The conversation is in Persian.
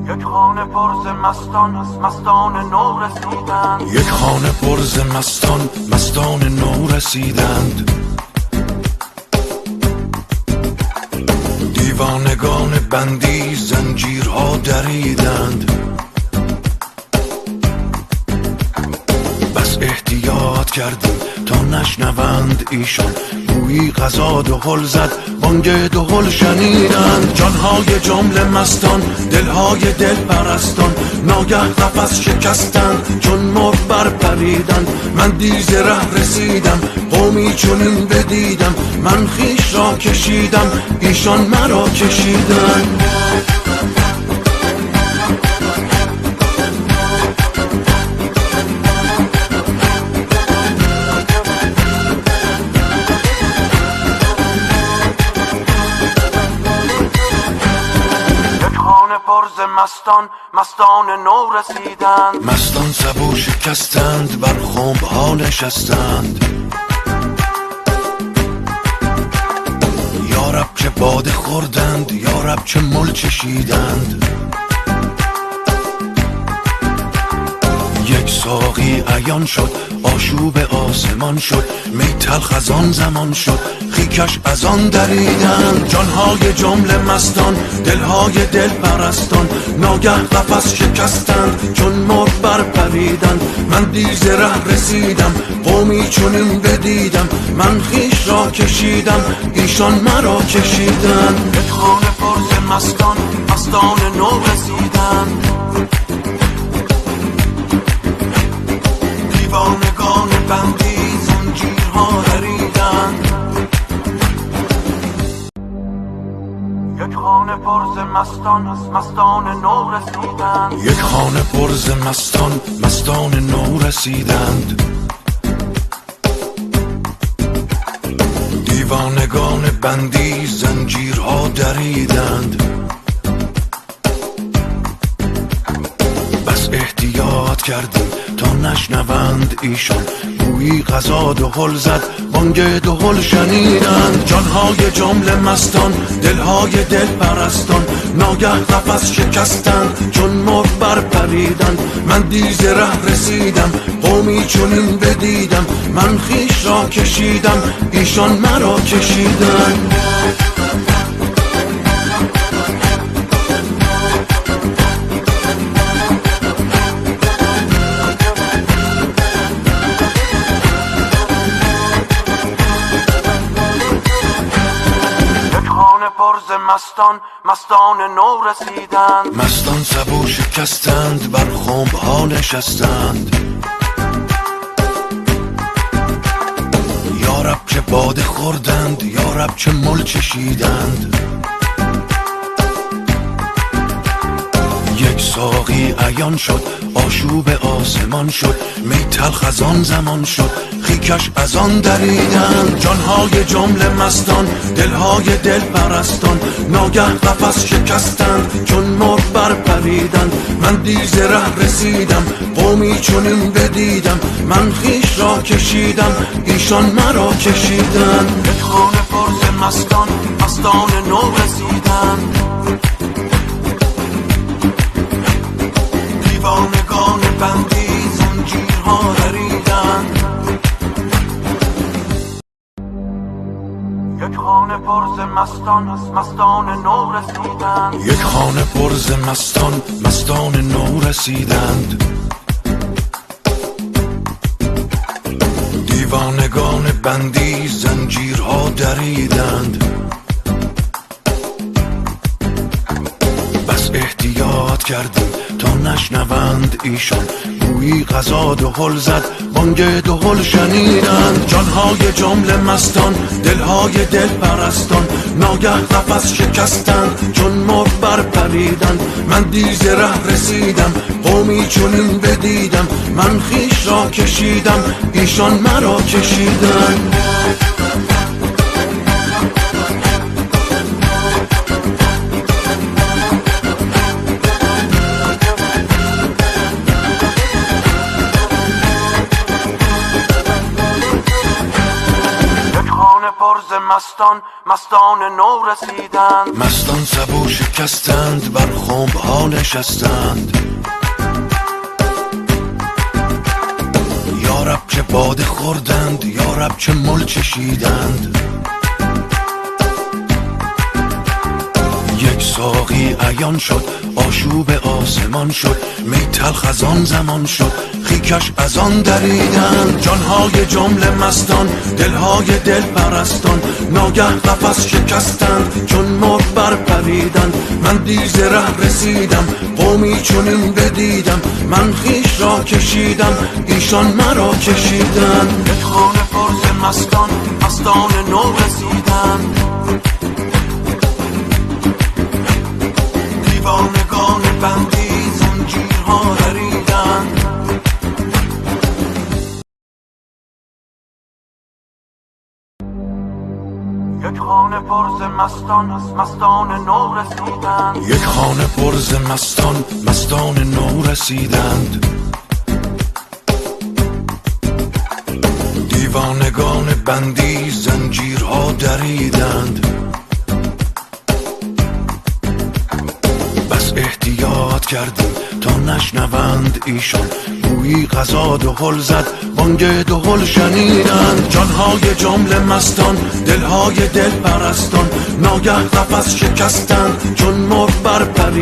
یک خانه پر ز مستان از مستان نو رسیدند. یک خانه پر ز مستان مستان نو رسیدند. دیوانگان بندی زنجیرها دریدند. بس احتیاط کردیم تا نشنوند ایشان، گویی قضا دهل زد بانگ دهل شنیدند. جانهای جمله مستان دلهای دل پرستان ناگه قفس شکستند چون مرغ برپریدند. من دیز ره رسیدم قومی چنین بدیدم، من خویش را کشیدم ایشان مرا کشیدند. پر ز مستان مستان نو رسیدند. مستان سبو شکستند بر خنب ها نشستند. یارب چه باده خوردند، یارب چه مل چشیدند. یک ساقی عیان شد آشوب آسمان شد، می تلخ از آن زمان شد خیکش از آن دریدند. جانهای جمله مستان دلهای دل پرستان ناگه قفس شکستند چون مرغ برپریدند. من دیز ره رسیدم قومی چنین بدیدم، من خویش را کشیدم ایشان مرا کشیدند. یک خانه پر ز مستان مستان نو رسیدند. دیوانگان بندی زنجیرها دریدند. یک خانه پر ز مستان از مستان نو رسیدند. یک خانه پر ز مستان مستان نو رسیدند. دیوانگان بندی زنجیرها دریدند. بس احتیاط کردیم تا نشنوند ایشان، گویی قضا دهل زد بانگ دهل شنیدند. جانهای جمله مستان دلهای دل پرستان ناگه قفس شکستند چون مرغ برپریدند. من دیز ره رسیدم قومی چنین بدیدم، من خویش را کشیدم ایشان مرا کشیدند. پر ز مستان مستان نو رسیدند. مستان سبو شکستند بر خنب ها نشستند. یارب چه باده خوردند، یارب چه مل چشیدند. یک ساقی عیان شد آشوب آسمان شد، می تلخ از آن زمان شد خیکش از آن دریدند. جانهای جمله مستان دلهای دل پرستان ناگه قفس شکستند چون مرغ برپریدند. من دیز ره رسیدم قومی چنین بدیدم، من خویش را کشیدم ایشان مرا کشیدند. یک خانه پر ز مستان مستان نو رسیدند. دیوانگان بندی زنجیرها دریدند. یک خانه پر ز مستان از مستان نو رسیدند. یک خانه پر ز مستان مستان نو رسیدند. دیوانگان بندی زنجیرها دریدند. بس احتیاط کردیم تا نشنوند ایشان، گویی قضا دهل زد بانگ دهل شنیدند. جانهای جمله مستان دلهای دل پرستان ناگه قفس شکستند چون مرغ برپریدند. من دیز ره رسیدم قومی چنین بدیدم، من خویش را کشیدم ایشان مرا کشیدند. پر ز مستان مستان نو رسیدند. مستان سبو شکستند، بر خنب ها نشستند. یارب چه باده خوردند، یارب چه مل چشیدند. یک ساقی عیان شد، آشوب آسمان شد. می تلخ از آن زمان شد، خیکش از آن دریدند. جانهای جمله مستان، دلهای دل پرستان، ناگه قفس شکستند، چون مرغ برپریدند. من دیز ره رسیدم، قومی چنین بدیدم. من خویش را کشیدم، ایشان مرا کشیدند. یک خانه پر ز مستان مستان نو رسیدند. دیوانگان بندی زنجیرها دریدند. یک خانه پر ز مستان مستان نو رسیدند. یک خانه پر ز مستان مستان نو رسیدند. دیوانگان بندی زنجیرها دریدند. بس احتیاط کردیم تا نشنوند ایشان، گویی قضا دهل زد، بانگ دهل شنیدند. جانهای جمله مستان، دلهای دل پرستان، ناگه قفس شکستند، چون مرغ برپرید.